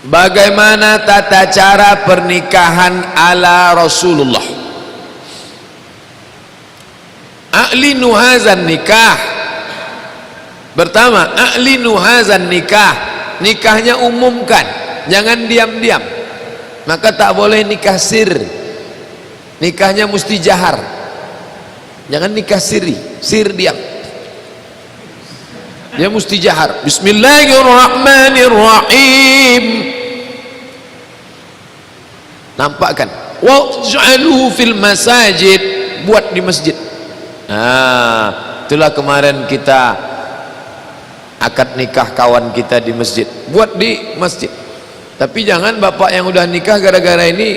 Bagaimana tata cara pernikahan ala Rasulullah? A'linu hazan nikah. Pertama, a'linu hazan nikah. Nikahnya umumkan, jangan diam-diam. Maka tak boleh nikah sir. Nikahnya mesti jahar. Jangan nikah siri, sir diam. Dia mesti jahar. Bismillahirrahmanirrahim. Nampakkan. Waj'aluhu fil masajid. Buat di masjid. Nah, itulah kemarin kita akad nikah kawan kita di masjid. Buat di masjid. Tapi jangan bapak yang udah nikah gara-gara ini,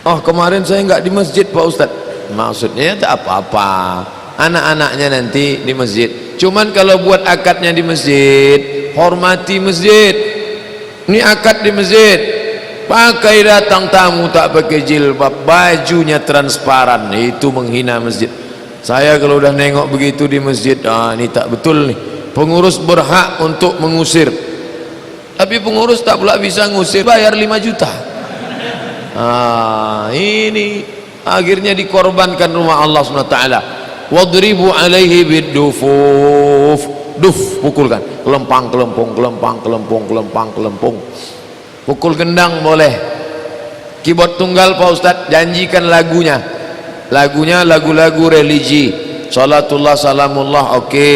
oh kemarin saya nggak di masjid Pak Ustadz. Maksudnya tak apa-apa, anak-anaknya nanti di masjid. Cuman kalau buat akadnya di masjid, hormati masjid. Ini akad di masjid, pakai datang tamu tak pakai jilbab, bajunya transparan, itu menghina masjid. Saya kalau udah nengok begitu di masjid, ini tak betul nih. Pengurus berhak untuk mengusir, tapi pengurus tak pula bisa ngusir, bayar 5 juta. Ini akhirnya dikorbankan rumah Allah SWT. Wadribu alaihi bidufuf. Duf, pukulkan. Kelempang, kelempung, kelempang, kelempung, kelempang, kelempung. Pukul gendang boleh. Keyboard tunggal Pak Ustadz, janjikan lagunya. Lagunya lagu-lagu religi. Salatullah salamullah, oke.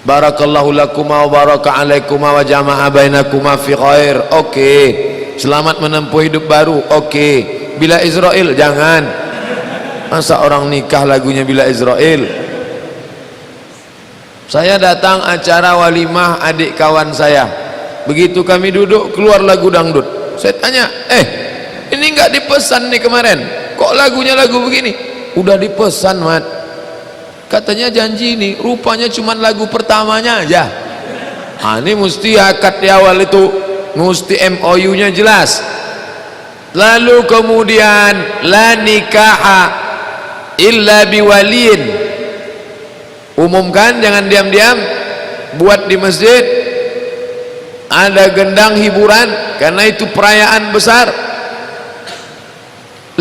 Barakallahu lakuma wa baraka alaikuma wa jama'a bainakuma fi khair, oke. Selamat menempuh hidup baru, oke. Bila Israel, jangan. Masa orang nikah lagunya Bila Israel? Saya datang acara walimah adik kawan saya. Begitu kami duduk, keluar lagu dangdut. Saya tanya, ini enggak dipesan nih kemarin, kok lagunya lagu begini? Udah dipesan Mat, katanya janji ini, rupanya cuman lagu pertamanya aja. Ini mesti akad di awal itu, mesti MOU nya jelas. Lalu kemudian la nikaha illa biwaliin, umumkan, jangan diam-diam. Buat di masjid, ada gendang hiburan, karena itu perayaan besar.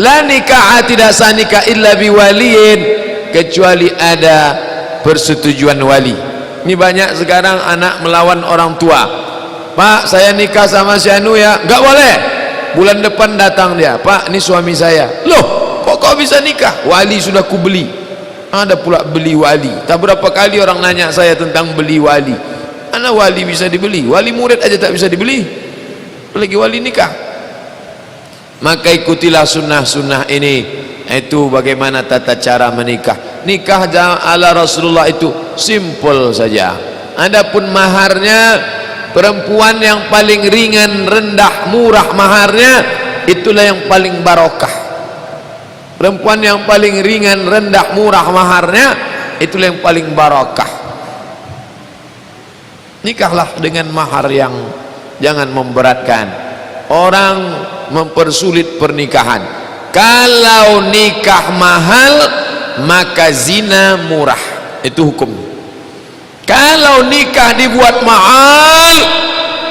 La nikaha, tidak sah nikah illa biwaliin, kecuali ada persetujuan wali. Ini banyak sekarang anak melawan orang tua. Pak, saya nikah sama si Anu ya. Enggak boleh. Bulan depan datang dia, Pak, ini suami saya. Loh, kok bisa nikah? Wali sudah kubeli. Ada pula beli wali. Tak berapa kali orang nanya saya tentang beli wali. Mana wali bisa dibeli? Wali murid aja tak bisa dibeli, apalagi wali nikah. Maka ikutilah sunnah-sunnah ini. Itu bagaimana tata cara menikah. Nikah ala Rasulullah itu simple saja. Adapun maharnya, perempuan yang paling ringan, rendah, murah maharnya, itulah yang paling barokah. Perempuan yang paling ringan, rendah, murah maharnya, itulah yang paling barokah. Nikahlah dengan mahar yang jangan memberatkan. Orang mempersulit pernikahan. Kalau nikah mahal, maka zina murah. Itu hukum. Kalau nikah dibuat mahal,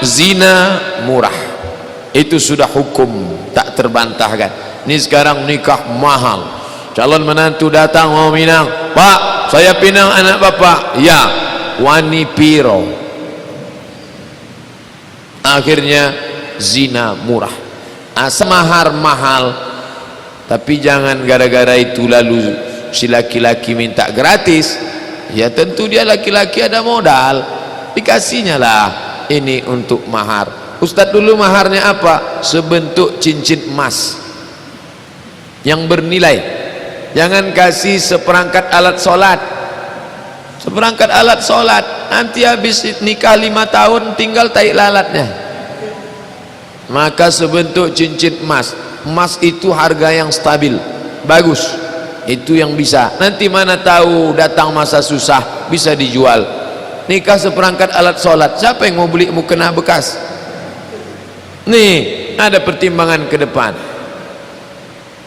zina murah. Itu sudah hukum, tak terbantahkan. Ini sekarang nikah mahal, calon menantu datang mau minang, Pak, saya pinang anak bapak. Ya, wani piro. Akhirnya zina murah. Asal mahar mahal, tapi jangan gara-gara itu lalu si laki-laki minta gratis. Ya tentu dia laki-laki ada modal, dikasihnya lah ini untuk mahar. Ustadz dulu maharnya apa? Sebentuk cincin emas yang bernilai. Jangan kasih seperangkat alat sholat. Seperangkat alat sholat, nanti habis nikah 5 tahun tinggal tai lalatnya. Maka sebentuk cincin emas. Emas itu harga yang stabil, bagus. Itu yang bisa. Nanti mana tahu datang masa susah, bisa dijual. Nikah seperangkat alat sholat, siapa yang mau beli mukena bekas? Nih, ada pertimbangan ke depan.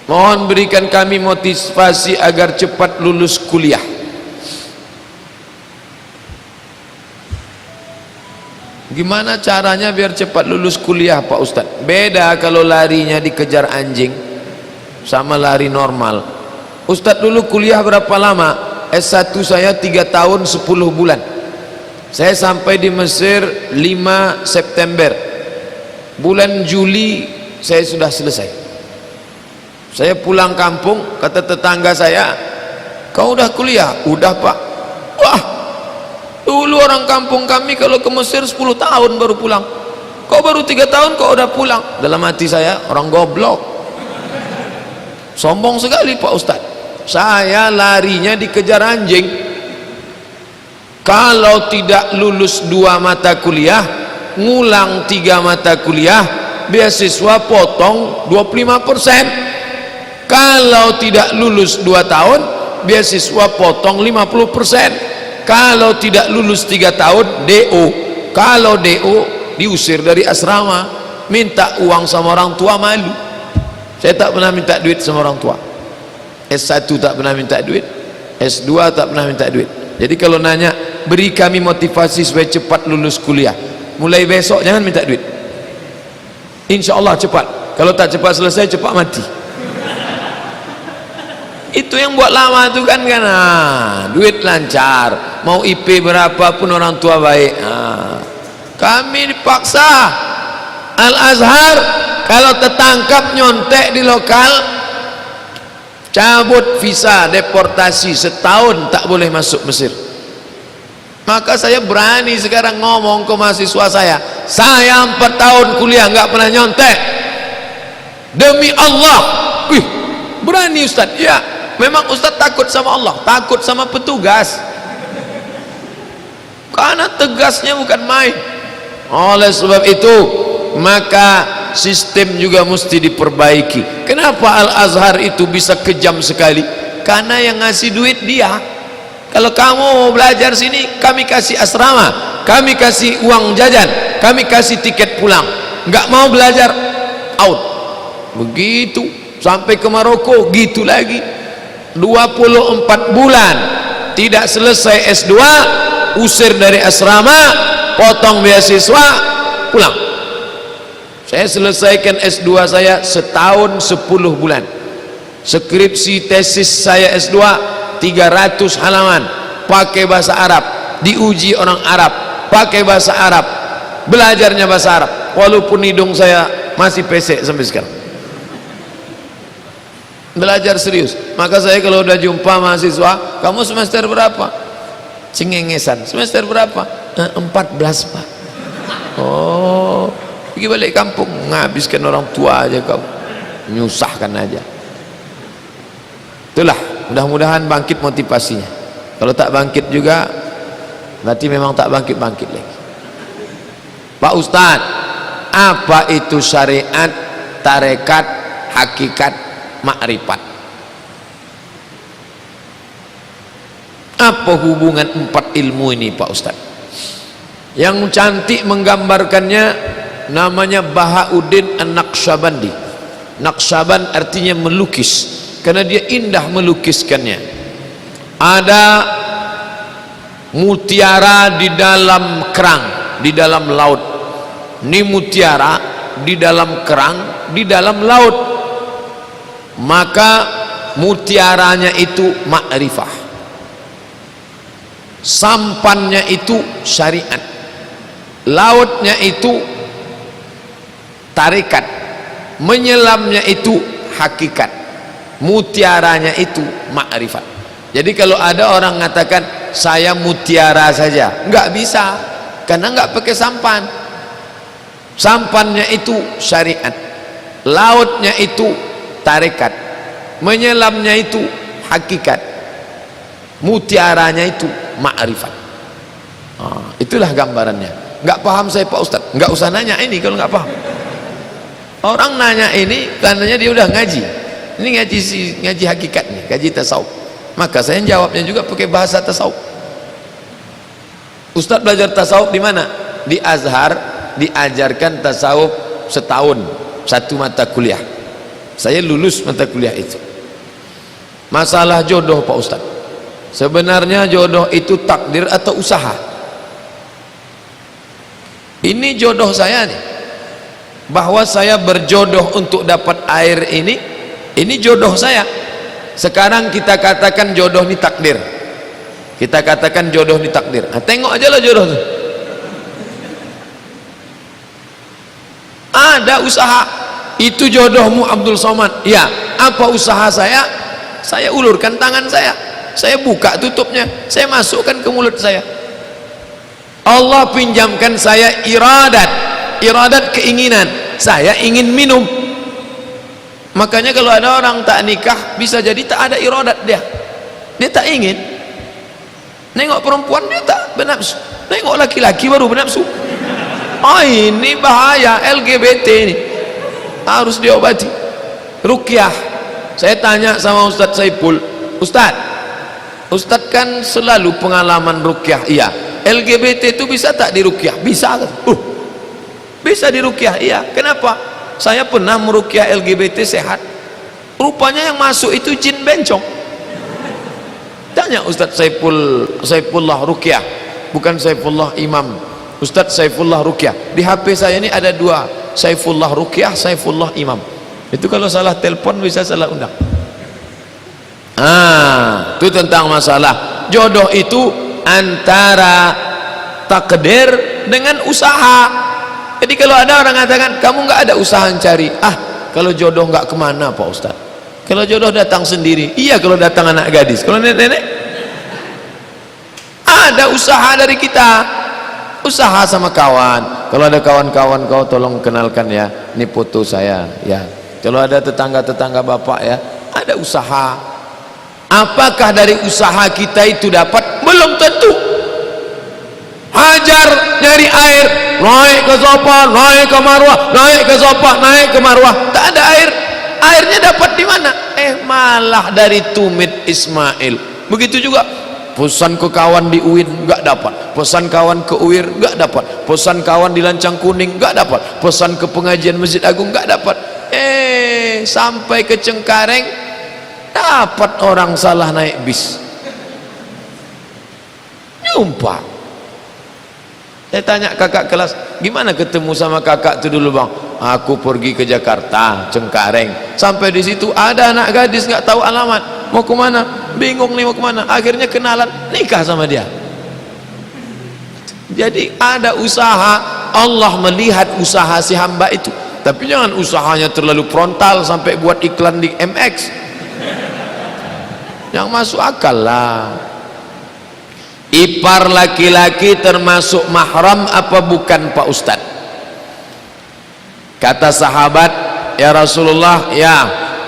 Mohon berikan kami motivasi agar cepat lulus kuliah. Gimana caranya biar cepat lulus kuliah Pak Ustadz? Beda kalau larinya dikejar anjing sama lari normal. Ustadz dulu kuliah berapa lama? S1 saya 3 tahun 10 bulan. Saya sampai di Mesir 5 September. Bulan Juli saya sudah selesai. Saya pulang kampung, kata tetangga saya, kau udah kuliah? Udah Pak. Wah, dulu orang kampung kami kalau ke Mesir 10 tahun baru pulang. Kau baru 3 tahun kau udah pulang. Dalam hati saya, orang goblok, sombong sekali Pak Ustadz. Saya larinya dikejar anjing. Kalau tidak lulus 2 mata kuliah, ngulang 3 mata kuliah, beasiswa potong 25%. Kalau tidak lulus 2 tahun, beasiswa potong 50%. Kalau tidak lulus 3 tahun, DO. Kalau DO, diusir dari asrama. Minta uang sama orang tua, malu. Saya tak pernah minta duit sama orang tua. S1 tak pernah minta duit, S2 tak pernah minta duit. Jadi kalau nanya, beri kami motivasi supaya cepat lulus kuliah, mulai besok jangan minta duit, insya Allah cepat. Kalau tak cepat selesai, cepat mati. Itu yang buat lama itu kan, duit lancar, mau IP berapapun orang tua baik. Kami dipaksa. Al-Azhar kalau tertangkap nyontek di lokal, cabut visa, deportasi, setahun tak boleh masuk Mesir. Maka saya berani sekarang ngomong ke mahasiswa saya 4 tahun kuliah nggak pernah nyontek, demi Allah. Wih, berani Ustadz. Ya, memang Ustadz takut sama Allah, takut sama petugas, karena tegasnya bukan main. Oleh sebab itu, maka sistem juga mesti diperbaiki. Kenapa Al-Azhar itu bisa kejam sekali? Karena yang ngasih duit dia. Kalau kamu mau belajar sini, kami kasih asrama, kami kasih uang jajan, kami kasih tiket pulang. Nggak mau belajar, out. Begitu sampai ke Maroko, gitu lagi. 24 bulan tidak selesai S2, usir dari asrama, potong beasiswa, pulang. Saya selesaikan S2 saya setahun 10 bulan. Skripsi tesis saya S2 300 halaman, pakai bahasa Arab, diuji orang Arab, pakai bahasa Arab, belajarnya bahasa Arab, walaupun hidung saya masih pesek sampai sekarang. Belajar serius. Maka saya kalau udah jumpa mahasiswa, kamu semester berapa? Cengengesan. Semester berapa? 14 Pak. Oh, pergi balik kampung, menghabiskan orang tua aja kau, menyusahkan aja. Itulah, mudah-mudahan bangkit motivasinya. Kalau tak bangkit juga, berarti memang tak bangkit-bangkit lagi. Pak Ustadz, apa itu syariat, tarekat, hakikat, makrifat? Apa hubungan 4 ilmu ini Pak Ustadz? Yang cantik menggambarkannya namanya Bahauddin An-Naqsyabandi. Naqsyaban artinya melukis, karena dia indah melukiskannya. Ada mutiara di dalam kerang, di dalam laut. Ini mutiara di dalam kerang, di dalam laut. Maka mutiaranya itu makrifah, sampannya itu syariat, lautnya itu tarekat, menyelamnya itu hakikat, mutiaranya itu makrifat. Jadi kalau ada orang mengatakan saya mutiara saja, nggak bisa, karena nggak pakai sampan. Sampannya itu syariat, lautnya itu tarekat, menyelamnya itu hakikat, mutiaranya itu makrifat. Itulah gambarannya. Nggak paham saya Pak Ustadz, nggak usah nanya ini kalau nggak paham. Orang nanya ini tandanya dia udah ngaji. Ini ngaji hakikat nih, ngaji tasawuf. Maka saya jawabnya juga pakai bahasa tasawuf. Ustadz belajar tasawuf di mana? Di Azhar, diajarkan tasawuf setahun, 1 mata kuliah. Saya lulus mata kuliah itu. Masalah jodoh Pak Ustadz, sebenarnya jodoh itu takdir atau usaha? ini jodoh saya nih, bahwa saya berjodoh untuk dapat air ini jodoh saya. Sekarang kita katakan jodoh ini takdir, kita katakan jodoh ini takdir. Nah, tengok aja lah jodoh tuh. Ada usaha, itu jodohmu Abdul Somad. Ya, apa usaha saya? Saya ulurkan tangan saya buka tutupnya, saya masukkan ke mulut saya. Allah pinjamkan saya iradat keinginan, saya ingin minum. Makanya kalau ada orang tak nikah, bisa jadi tak ada iradat dia tak ingin. Nengok perempuan dia tak bernafsu, nengok laki-laki baru bernafsu. Ini bahaya, LGBT ini harus diobati. Ruqyah, saya tanya sama Ustadz Saiful, Ustadz kan selalu pengalaman ruqyah. Iya, LGBT itu bisa tak diruqyah? Bisa. Bisa diruqyah. Iya. Kenapa? Saya pernah meruqyah LGBT sehat. Rupanya yang masuk itu jin bencong. Tanya Ustadz Saifullah Ruqyah, bukan Saifullah Imam. Ustadz Saifullah Ruqyah. Di HP saya ini ada dua, Saifullah Ruqyah, Saifullah Imam. Itu kalau salah telepon bisa salah undang. Itu tentang masalah jodoh itu antara takdir dengan usaha. Jadi kalau ada orang mengatakan kamu nggak ada usaha cari, kalau jodoh nggak kemana Pak Ustaz, kalau jodoh datang sendiri. Iya, kalau datang anak gadis. Kalau nenek-nenek ada usaha dari kita, usaha sama kawan. Kalau ada kawan-kawan, kau tolong kenalkan ya, ini foto saya ya. Kalau ada tetangga-tetangga bapak ya, ada usaha. Apakah dari usaha kita itu dapat? Belum tentu. Hajar nyari air, naik ke Sofa, naik ke Marwah, naik ke Sofa, naik ke Marwah, tak ada air. Airnya dapat di mana? Malah dari tumit Ismail. Begitu juga pesan ke kawan di UIN nggak dapat, pesan kawan ke UIR nggak dapat, pesan kawan di Lancang Kuning nggak dapat, pesan ke pengajian Masjid Agung nggak dapat. Sampai ke Cengkareng dapat orang salah naik bis. Jumpa. Saya tanya kakak kelas, gimana ketemu sama kakak itu dulu bang? Aku pergi ke Jakarta, Cengkareng. Sampai di situ ada anak gadis nggak tahu alamat, mau kemana? Bingung nih mau kemana? Akhirnya kenalan, nikah sama dia. Jadi ada usaha, Allah melihat usaha si hamba itu. Tapi jangan usahanya terlalu frontal sampai buat iklan di MX. Yang masuk akal lah. Ipar laki-laki termasuk mahram apa bukan Pak Ustad? Kata sahabat, ya Rasulullah, ya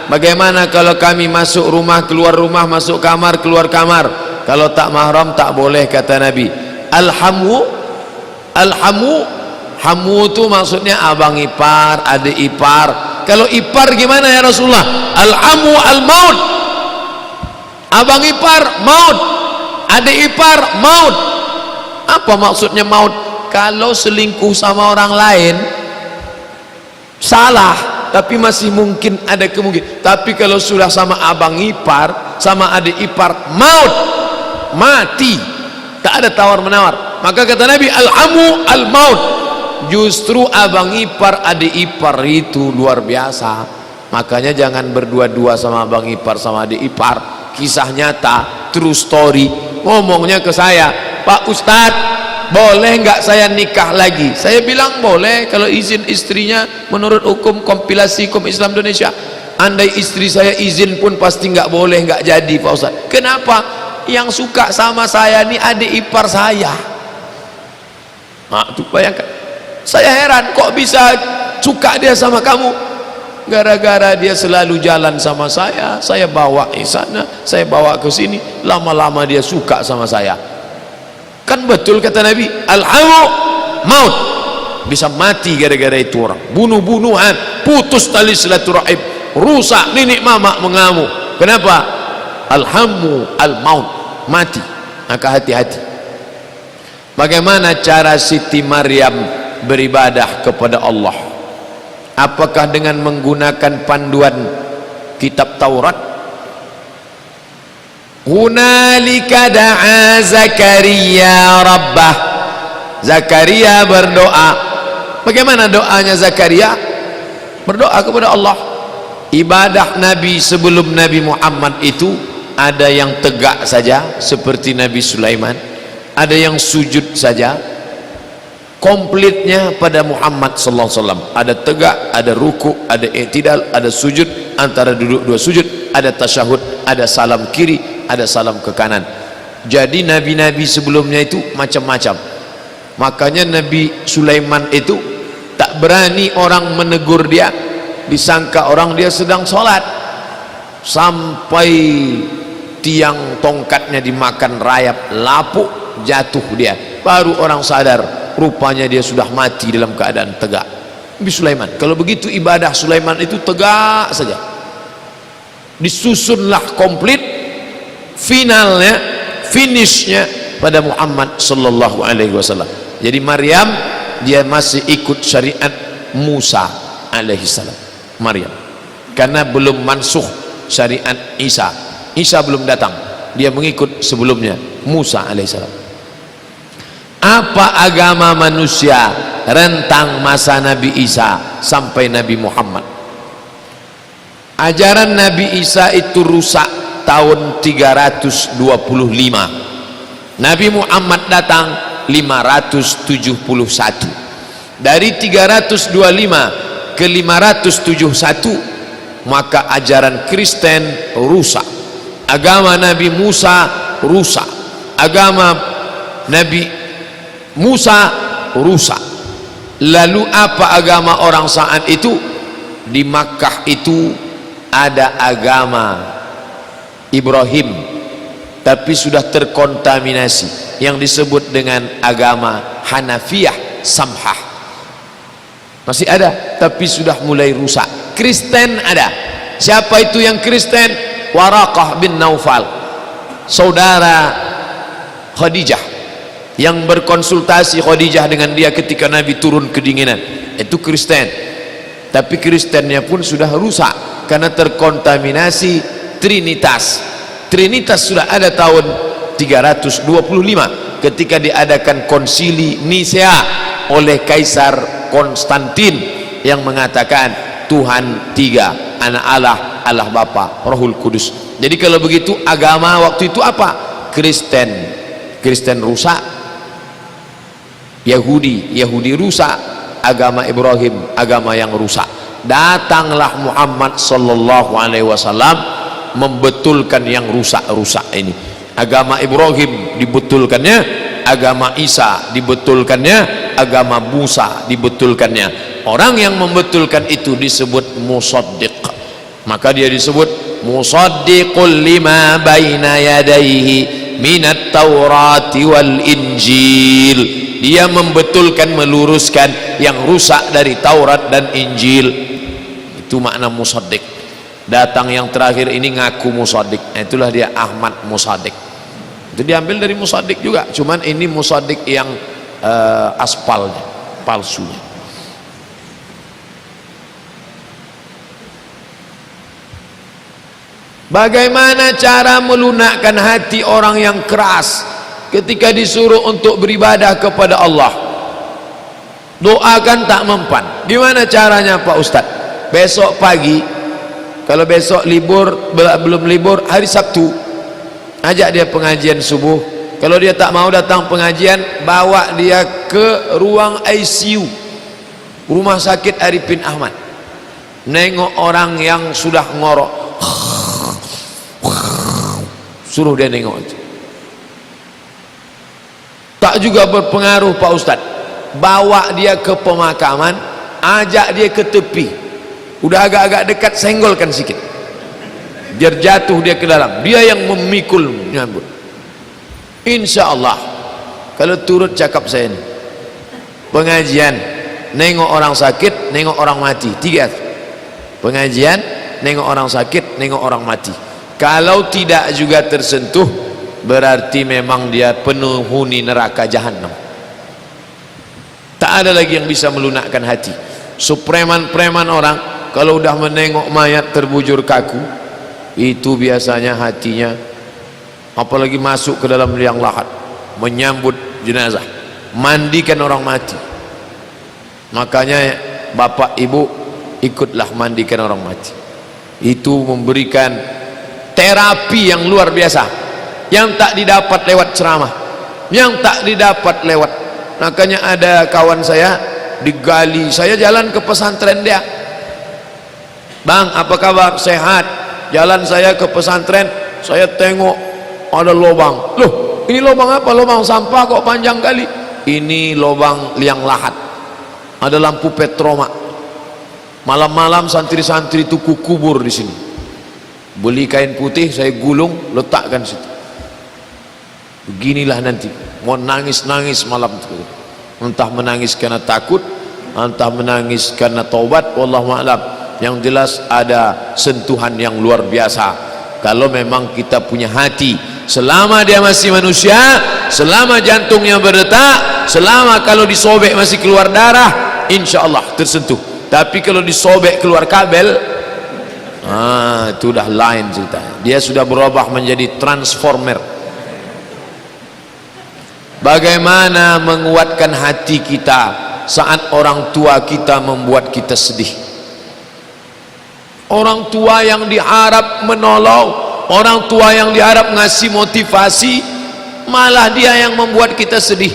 bagaimana kalau kami masuk rumah, keluar rumah, masuk kamar, keluar kamar? Kalau tak mahram tak boleh, kata Nabi. Hamu itu maksudnya abang ipar, adik ipar. Kalau ipar gimana ya Rasulullah? Alhamu al-maut. Abang ipar maut, adik ipar maut. Apa maksudnya maut? Kalau selingkuh sama orang lain salah, tapi masih mungkin ada kemungkinan. Tapi kalau sudah sama abang ipar, sama adik ipar, maut, mati, tak ada tawar menawar. Maka kata Nabi, alhamu al-maut. Justru abang ipar, adik ipar itu luar biasa. Makanya jangan berdua-dua sama abang ipar sama adik ipar. Kisah nyata, true story. Ngomongnya ke saya, Pak Ustadz, boleh nggak saya nikah lagi? Saya bilang boleh kalau izin istrinya menurut hukum kompilasi hukum Islam Indonesia. Andai istri saya izin pun pasti nggak boleh, nggak jadi Pak Ustadz. Kenapa? Yang suka sama saya ini adik ipar saya. Tuh bayangkan, saya heran kok bisa suka dia sama kamu. Gara-gara dia selalu jalan sama saya bawa ke sana, saya bawa ke sini, lama-lama dia suka sama saya. Kan betul kata Nabi, alhamu maut. Bisa mati gara-gara itu orang. Bunuh-bunuhan, putus tali silaturahim, rusak nenek mama mengamuk. Kenapa? Alhamu al-maut, mati. Maka hati-hati. Bagaimana cara Siti Maryam beribadah kepada Allah? Apakah dengan menggunakan panduan kitab Taurat? Hunalika da'a Zakaria rabbah. Zakaria berdoa, Bagaimana doanya Zakaria? Berdoa kepada Allah. Ibadah Nabi sebelum Nabi Muhammad itu ada yang tegak saja seperti Nabi Sulaiman, ada yang sujud saja. Komplitnya pada Muhammad sallallahu alaihi wasallam, ada tegak, ada ruku, ada i'tidal, ada sujud, antara duduk dua sujud, ada tasyahud, ada salam kiri, ada salam ke kanan. Jadi nabi-nabi sebelumnya itu macam-macam. Makanya Nabi Sulaiman itu tak berani orang menegur dia, disangka orang dia sedang sholat, sampai tiang tongkatnya dimakan rayap, lapuk, jatuh dia, baru orang sadar rupanya dia sudah mati dalam keadaan tegak. Nabi Sulaiman, kalau begitu ibadah Sulaiman itu tegak saja, disusunlah komplit, finalnya, finishnya pada Muhammad sallallahu alaihi wasallam. Jadi Maryam dia masih ikut syariat Musa alaihi salam, Maryam, karena belum mansuh syariat Isa. Isa belum datang, dia mengikut sebelumnya Musa alaihi salam. Apa agama manusia rentang masa Nabi Isa sampai Nabi Muhammad? Ajaran Nabi Isa itu rusak tahun 325. Nabi Muhammad datang 571. Dari 325 ke 571 maka ajaran Kristen rusak, agama Nabi Musa rusak, agama Nabi Musa rusak. Lalu apa agama orang saat itu? Di Makkah itu ada agama Ibrahim, tapi sudah terkontaminasi yang disebut dengan agama Hanafiyah Samhah. Masih ada, tapi sudah mulai rusak. Kristen ada. Siapa itu yang Kristen? Waraqah bin Naufal, saudara Khadijah, yang berkonsultasi Khadijah dengan dia ketika Nabi turun kedinginan. Itu Kristen, tapi Kristennya pun sudah rusak karena terkontaminasi Trinitas. Trinitas sudah ada tahun 325 ketika diadakan konsili Nisea oleh Kaisar Konstantin yang mengatakan Tuhan tiga, anak Allah, Allah Bapa, Rohul Kudus. Jadi kalau begitu agama waktu itu apa? Kristen. Kristen rusak, Yahudi rusak, agama Ibrahim agama yang rusak. Datanglah Muhammad sallallahu alaihi wasallam membetulkan yang rusak-rusak ini. Agama Ibrahim dibetulkannya, agama Isa dibetulkannya, agama Musa dibetulkannya. Orang yang membetulkan itu disebut musaddiq, maka dia disebut musaddiqul lima baina yadayhi minat Taurati wal Injil. Dia membetulkan, meluruskan yang rusak dari Taurat dan Injil. Itu makna musaddiq. Datang yang terakhir ini ngaku musaddiq, itulah dia Ahmad Musaddiq. Itu diambil dari musaddiq juga, cuman ini musaddiq yang aspalnya, palsunya. Bagaimana cara melunakkan hati orang yang keras ketika disuruh untuk beribadah kepada Allah? Doakan tak mempan. Gimana caranya Pak Ustadz? Besok pagi, kalau besok libur, belum libur, hari Sabtu, ajak dia pengajian subuh. Kalau dia tak mau datang pengajian, bawa dia ke ruang ICU Rumah Sakit Arifin Ahmad, nengok orang yang sudah ngorok, suruh dia nengok itu. Tak juga berpengaruh Pak Ustadz, bawa dia ke pemakaman, ajak dia ke tepi, udah agak-agak dekat, senggolkan sikit biar jatuh dia ke dalam, dia yang memikul nyambut. Insya Allah kalau turut cakap saya ini, pengajian, nengok orang sakit, nengok orang mati, tiga. Pengajian, nengok orang sakit, nengok orang mati. Kalau tidak juga tersentuh, berarti memang dia penghuni neraka jahanam. Tak ada lagi yang bisa melunakkan hati. Preman-preman orang kalau udah menengok mayat terbujur kaku, itu biasanya hatinya, apalagi masuk ke dalam liang lahat, menyambut jenazah, mandikan orang mati, Makanya bapak ibu ikutlah mandikan orang mati. Itu memberikan terapi yang luar biasa, yang tak didapat lewat ceramah, yang tak didapat lewat. Makanya ada kawan saya digali, saya jalan ke pesantren dia, bang apa kabar, sehat? Jalan saya ke pesantren, saya tengok ada lubang. Loh, ini lubang apa? Lubang sampah kok panjang kali. Ini lubang liang lahat, ada lampu petroma. Malam-malam santri-santri itu kubur di sini. Beli kain putih, saya gulung, letakkan situ. Beginilah nanti, mau nangis-nangis malam itu. Entah menangis karena takut, entah menangis karena taubat, wallahu a'lam. Yang jelas ada sentuhan yang luar biasa. Kalau memang kita punya hati, selama dia masih manusia, selama jantungnya berdetak, selama kalau disobek masih keluar darah, insya Allah tersentuh. Tapi kalau disobek keluar kabel, itu dah lain ceritanya. Dia sudah berubah menjadi transformer. Bagaimana menguatkan hati kita saat orang tua kita membuat kita sedih? Orang tua yang diharap menolong, orang tua yang diharap ngasih motivasi, malah dia yang membuat kita sedih.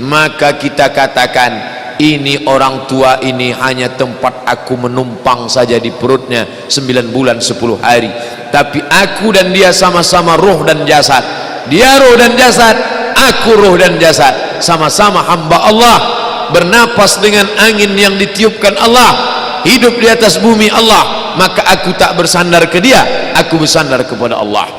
Maka kita katakan, ini orang tua ini hanya tempat aku menumpang saja di perutnya 9 bulan 10 hari. Tapi aku dan dia sama-sama roh dan jasad. Dia roh dan jasad, aku roh dan jasad, sama-sama hamba Allah, bernapas dengan angin yang ditiupkan Allah, hidup di atas bumi Allah. Maka aku tak bersandar ke dia, aku bersandar kepada Allah.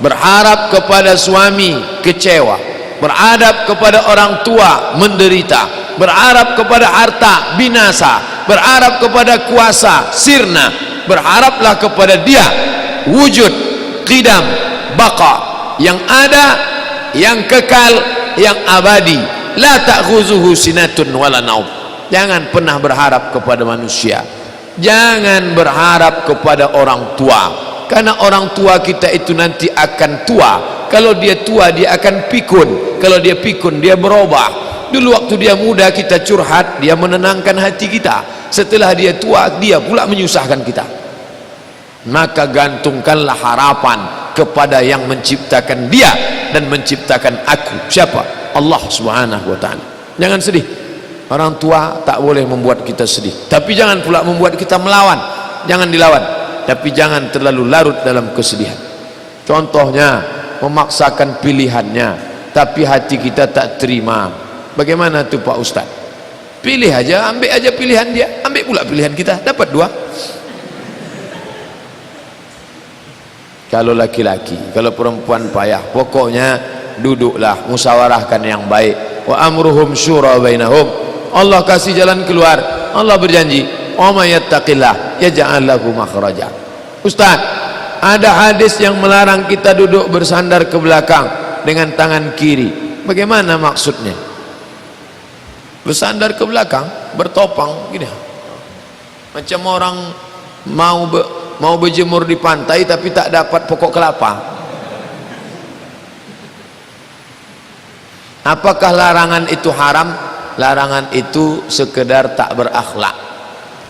Berharap kepada suami kecewa, berharap kepada orang tua menderita, berharap kepada harta binasa, berharap kepada kuasa sirna. Berharaplah kepada dia wujud, qidam, baqa, yang ada, yang kekal, yang abadi. La ta'khuzuhu sinatun wala naum. Jangan pernah berharap kepada manusia, jangan berharap kepada orang tua, karena orang tua kita itu nanti akan tua. Kalau dia tua, dia akan pikun. Kalau dia pikun, dia berubah. Dulu waktu dia muda kita curhat, dia menenangkan hati kita. Setelah dia tua, dia pula menyusahkan kita. Maka gantungkanlah harapan kepada yang menciptakan dia dan menciptakan aku. Siapa? Allah subhanahu wa ta'ala. Jangan sedih. Orang tua tak boleh membuat kita sedih, tapi jangan pula membuat kita melawan. Jangan dilawan, tapi jangan terlalu larut dalam kesedihan. Contohnya memaksakan pilihannya, tapi hati kita tak terima. Bagaimana tu Pak Ustaz? Pilih aja, ambil aja pilihan dia, ambil pula pilihan kita, dapat dua. Kalau laki-laki, kalau perempuan payah, pokoknya duduklah, musyawarahkan yang baik. Wa amruhum syura bainahum. Allah kasih jalan keluar. Allah berjanji, wa may yattaqillah yaj'al lahu makhraja. Ustaz, ada hadis yang melarang kita duduk bersandar ke belakang dengan tangan kiri. Bagaimana maksudnya? Bersandar ke belakang, bertopang gini. Macam orang mau berjemur di pantai tapi tak dapat pokok kelapa. Apakah larangan itu haram? Larangan itu sekedar tak berakhlak.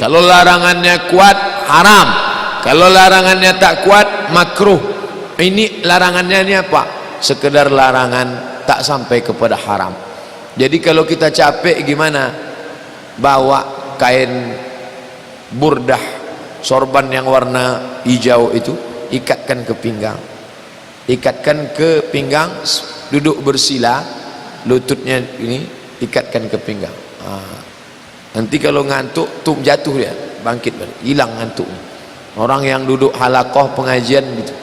Kalau larangannya kuat, haram. Kalau larangannya tak kuat, makruh. Ini larangannya ini apa? Sekedar larangan, tak sampai kepada haram. Jadi kalau kita capek gimana? Bawa kain burdah sorban yang warna hijau itu, ikatkan ke pinggang. Ikatkan ke pinggang, duduk bersila, lututnya ini ikatkan ke pinggang. Nanti kalau ngantuk tuh jatuh dia, bangkit balik, hilang ngantuknya. Orang yang duduk halakoh pengajian gitu,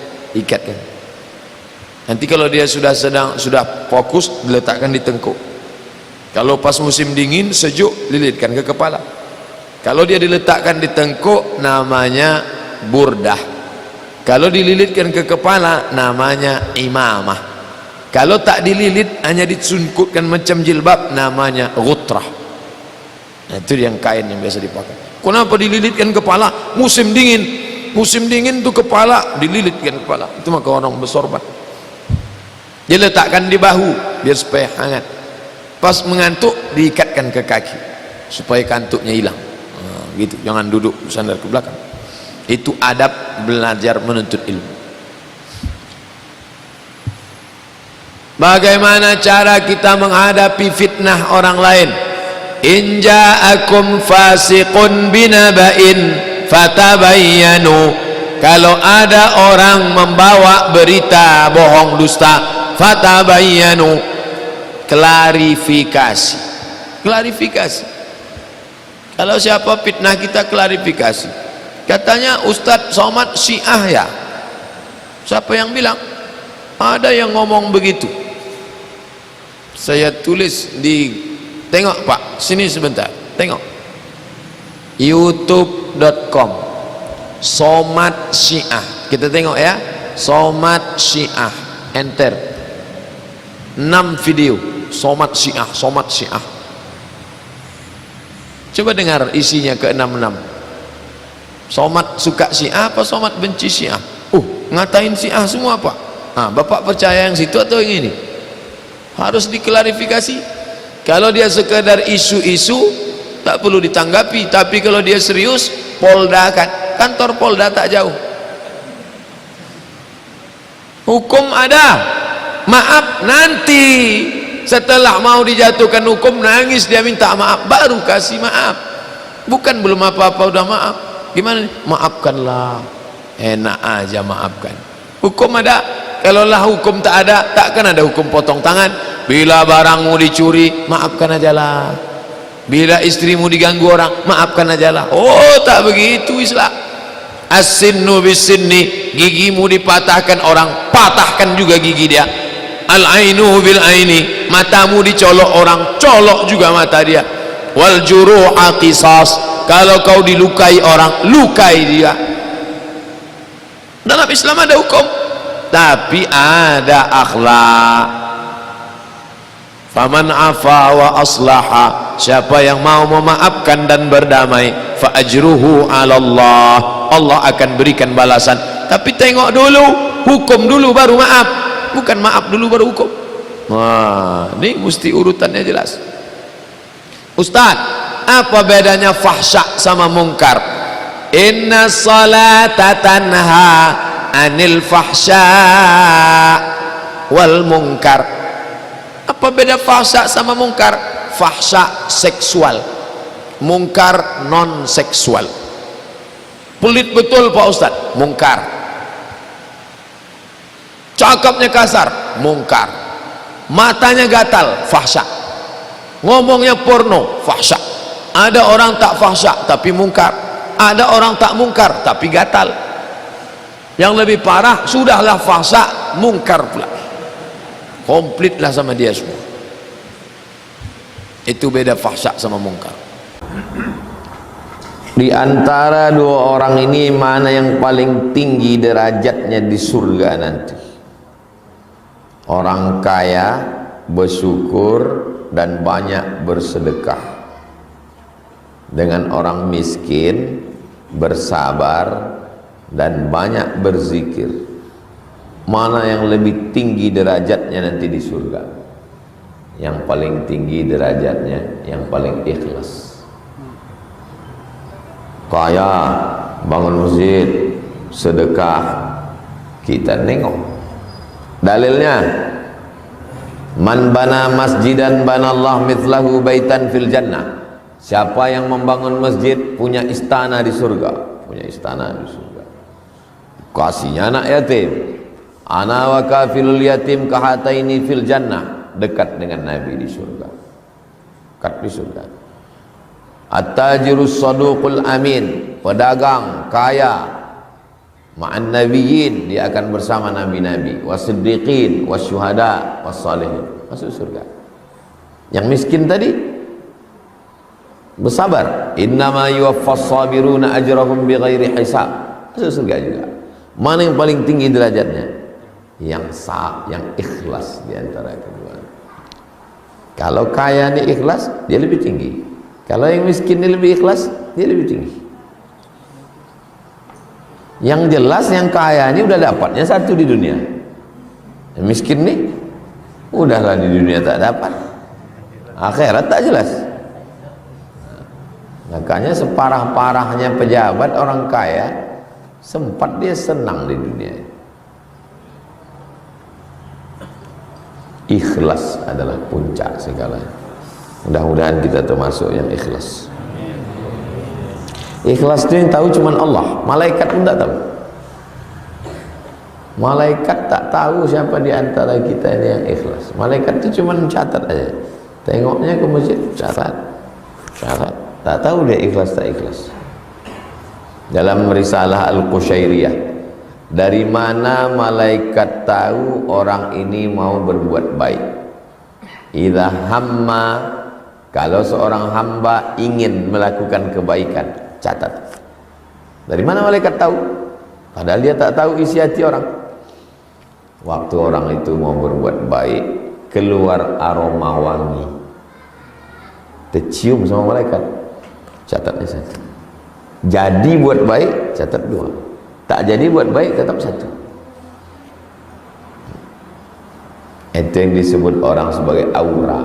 ikatkan. Nanti kalau dia sudah fokus, diletakkan di tengkuk. Kalau pas musim dingin sejuk, lilitkan ke kepala. Kalau dia diletakkan di tengkuk, namanya burdah. Kalau dililitkan ke kepala, namanya imamah. Kalau tak dililit, hanya disungkutkan macam jilbab, namanya ghutrah. Nah, itu yang kain yang biasa dipakai. Kenapa dililitkan kepala? Musim dingin tuh kepala dililitkan kepala. Itu maka orang bersorban. Dia letakkan di bahu biar supaya hangat. Pas mengantuk diikatkan ke kaki. supaya kantuknya hilang. Gitu, jangan duduk sandar ke belakang. Itu adab belajar menuntut ilmu. Bagaimana cara kita menghadapi fitnah orang lain? In ja'akum fasiqun binaba'in fatabayyanu. Kalau ada orang membawa berita bohong dusta, fatabayyanu, klarifikasi. Klarifikasi. Kalau siapa fitnah kita, klarifikasi. Katanya Ustadz Somad Syiah ya. Siapa yang bilang? Ada yang ngomong begitu. Saya tulis di, tengok Pak, sini sebentar, tengok youtube.com Somad Syiah. Kita tengok ya, Somad Syiah, enter 6 video Somad Syiah, Somad Syiah. Coba dengar isinya ke-66. Somad suka Syiah apa Somad benci Syiah? Ngatain Syiah semua Pak. Bapak percaya yang situ atau yang ini? Harus diklarifikasi. Kalau dia sekedar isu-isu tak perlu ditanggapi, tapi kalau dia serius, Polda kan, kantor Polda tak jauh. Hukum ada, maaf nanti. Setelah mau dijatuhkan hukum, nangis dia minta maaf, baru kasih maaf. Bukan belum apa-apa udah maaf. Gimana nih? Maafkanlah. Enak aja maafkan. Hukum ada. Kalau lah hukum tak ada, takkan ada hukum potong tangan. Bila barangmu dicuri, maafkan aja lah. Bila istrimu diganggu orang, maafkan aja lah. Oh, tak begitu Islam. As-sinnu bis-sinni, gigimu dipatahkan orang, patahkan juga gigi dia. Al-ainu bil aini, matamu dicolok orang, colok juga mata dia. Wal juruha qisas, kalau kau dilukai orang, lukai dia. Dalam Islam ada hukum, tapi ada akhlak. Faman afa wa aslaha, siapa yang mau memaafkan dan berdamai, fa ajruhu 'ala Allah, Allah akan berikan balasan. Tapi tengok dulu, hukum dulu baru maaf, bukan maaf dulu baru hukum. Wah, ini mesti urutannya jelas. Ustaz, apa bedanya fahsya sama mungkar? Inna salata tanha anil fahsya wal mungkar. Apa beda fahsya sama mungkar? Fahsya seksual, mungkar non seksual. Pelit betul Pak Ustaz, mungkar. Cakapnya kasar, mungkar. Matanya gatal, fahsya. Ngomongnya porno, fahsya. Ada orang tak fahsya tapi mungkar, ada orang tak mungkar tapi gatal. Yang lebih parah, sudahlah fahsya, mungkar pula. Komplitlah sama dia semua. Itu beda fahsya sama mungkar. Di antara dua orang ini, mana yang paling tinggi derajatnya di surga nanti? Orang kaya bersyukur dan banyak bersedekah, dengan orang miskin bersabar dan banyak berzikir. Mana yang lebih tinggi derajatnya nanti di surga? Yang paling tinggi derajatnya yang paling ikhlas. Kaya bangun masjid, sedekah, kita nengok dalilnya. Man bana masjidan banallah mithlahu baitan fil jannah. Siapa yang membangun masjid punya istana di surga, punya istana di surga. Kasihnya anak yatim. Ana wa kafilul yatim kahataini fil jannah, dekat dengan Nabi di surga, dekat di surga. At-tajirus saduqul amin, pedagang kaya, ma'an nabiyyin, dia akan bersama nabi-nabi, wasiddiqin, wasyuhada, wassalihin, masuk surga. Yang miskin tadi bersabar, innama yuwaffas sabiruna ajrahum bighairi hisab, masuk surga juga. Mana yang paling tinggi derajatnya? Yang ikhlas di antara kedua. Kalau kaya ini ikhlas, dia lebih tinggi. Kalau yang miskin ini lebih ikhlas, dia lebih tinggi. Yang jelas yang kaya ini udah dapatnya satu di dunia. Yang miskin nih udahlah di dunia tak dapat, akhirat tak jelas. Makanya separah-parahnya pejabat orang kaya, sempat dia senang di dunia. Ikhlas adalah puncak segalanya. Mudah-mudahan kita termasuk yang ikhlas. Ikhlas itu yang tahu cuma Allah. Malaikat pun tak tahu. Malaikat tak tahu siapa di antara kita ini yang ikhlas. Malaikat itu cuma catat aja. Tengoknya ke masjid, catat. Tak tahu dia ikhlas tak ikhlas. Dalam risalah Al-Qushairiyah, dari mana malaikat tahu orang ini mau berbuat baik? Idza hamma, kalau seorang hamba ingin melakukan kebaikan, catat. Dari mana malaikat tahu? Padahal dia tak tahu isi hati orang. Waktu orang itu mau berbuat baik, keluar aroma wangi, tercium sama malaikat, catatnya satu. Jadi buat baik, catat dua. Tak jadi buat baik, tetap satu. Itu yang disebut orang sebagai aura.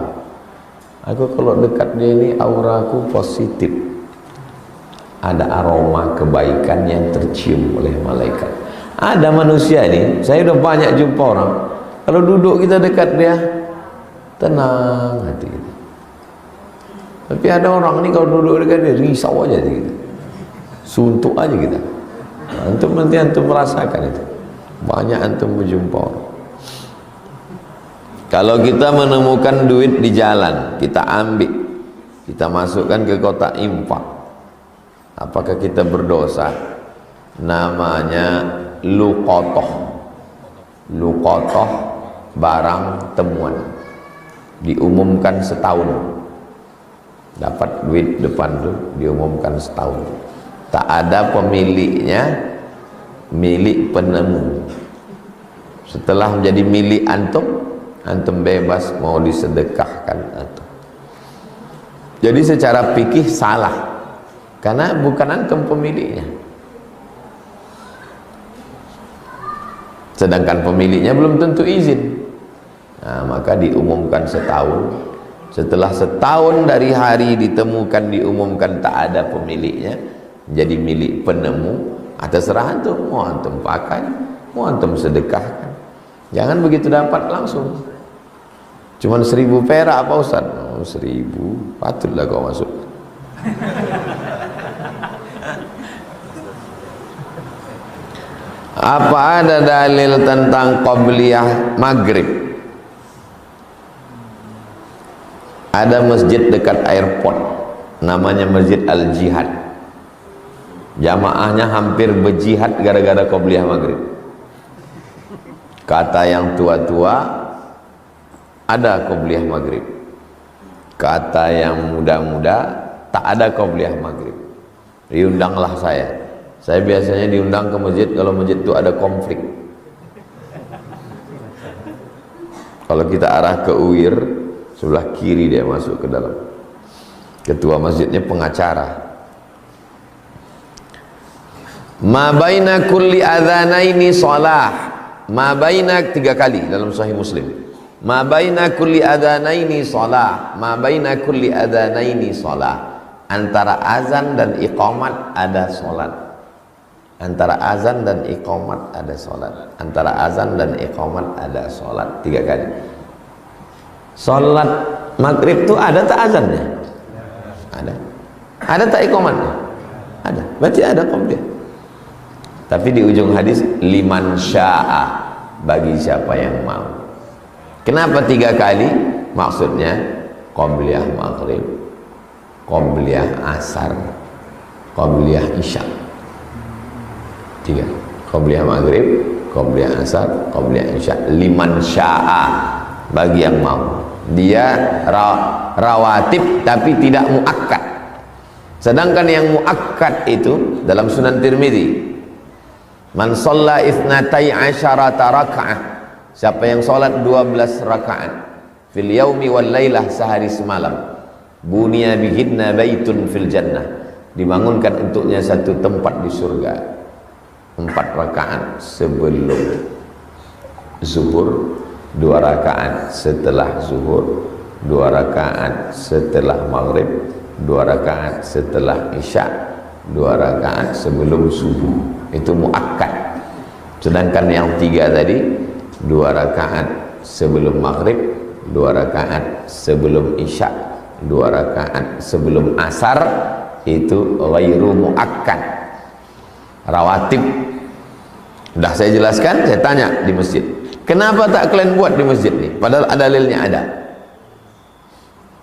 Aku kalau dekat dia ini, auraku positif. Ada aroma kebaikan yang tercium oleh malaikat. Ada manusia ini, saya udah banyak jumpa orang, kalau duduk kita dekat dia, tenang hati kita. Tapi ada orang ini kalau duduk dekat dia, risau aja kita, suntuk aja kita. Antum nanti antum merasakan itu. Banyak antum berjumpa orang. Kalau kita menemukan duit di jalan, kita ambil, kita masukkan ke kotak infak, apakah kita berdosa? Namanya luqatoh. Luqatoh, barang temuan, diumumkan setahun. Dapat duit depan tuh diumumkan setahun. Tak ada pemiliknya, milik penemu. Setelah menjadi milik antum, antum bebas mau disedekahkan antum. Jadi secara fikih salah, karena bukan antum pemiliknya. Sedangkan pemiliknya belum tentu izin. Nah, maka diumumkan setahun. Setelah setahun dari hari ditemukan, diumumkan tak ada pemiliknya, jadi milik penemu. Atas serah antum, mau antum pakai, mau antum sedekahkan. Jangan begitu dapat langsung. Cuman 1000 perak apa Ustaz? Oh, 1000, patutlah kau masuk. Apa ada dalil tentang qabliyah maghrib? Ada masjid dekat airport, namanya Masjid Al-Jihad. Jamaahnya hampir berjihad gara-gara qabliyah maghrib. Kata yang tua-tua, ada qabliyah maghrib. Kata yang muda-muda, tak ada qabliyah maghrib. Diundanglah saya. Saya biasanya diundang ke masjid kalau masjid itu ada konflik. Kalau kita arah ke UIR, sebelah kiri dia masuk ke dalam. Ketua masjidnya pengacara. Ma baina kulli adzanaini shalah. Ma baina 3 kali dalam Sahih Muslim. Ma baina kulli adzanaini shalah. Ma baina kulli adzanaini shalah. Antara azan dan iqamat ada salat. Antara azan dan iqamat ada salat. Antara azan dan iqamat ada salat. 3 kali. Salat maghrib itu ada tak azannya? Ada. Ada tak iqamatnya? Ada. Berarti ada qabliyah. Tapi di ujung hadis, liman sya'a, bagi siapa yang mau. Kenapa 3 kali? Maksudnya qabliyah maghrib, qabliyah asar, qabliyah isya. 3. Qabliyah maghrib, qabliyah asar, qabliyah isya. Liman sya'a, bagi yang mau. Dia rawatib tapi tidak muakkad. Sedangkan yang muakkad itu dalam Sunan Tirmidzi, man shalla itsnatai asyarata raka'ah, siapa yang salat 12 rakaat fil yaumi wal lailah, sehari semalam, bunya bihinna baitun fil jannah, dibangunkan untuknya satu tempat di surga. 4 rakaat sebelum zuhur, 2 rakaat setelah zuhur, 2 rakaat setelah maghrib, 2 rakaat setelah isya, 2 rakaat sebelum subuh. Itu muakkad. Sedangkan yang 3 tadi, 2 rakaat sebelum maghrib, 2 rakaat sebelum isya, 2 rakaat sebelum asar, itu ghairu muakkad, rawatib. Sudah saya jelaskan. Saya tanya di masjid, kenapa tak kalian buat di masjid nih? Padahal ada dalilnya. Ada.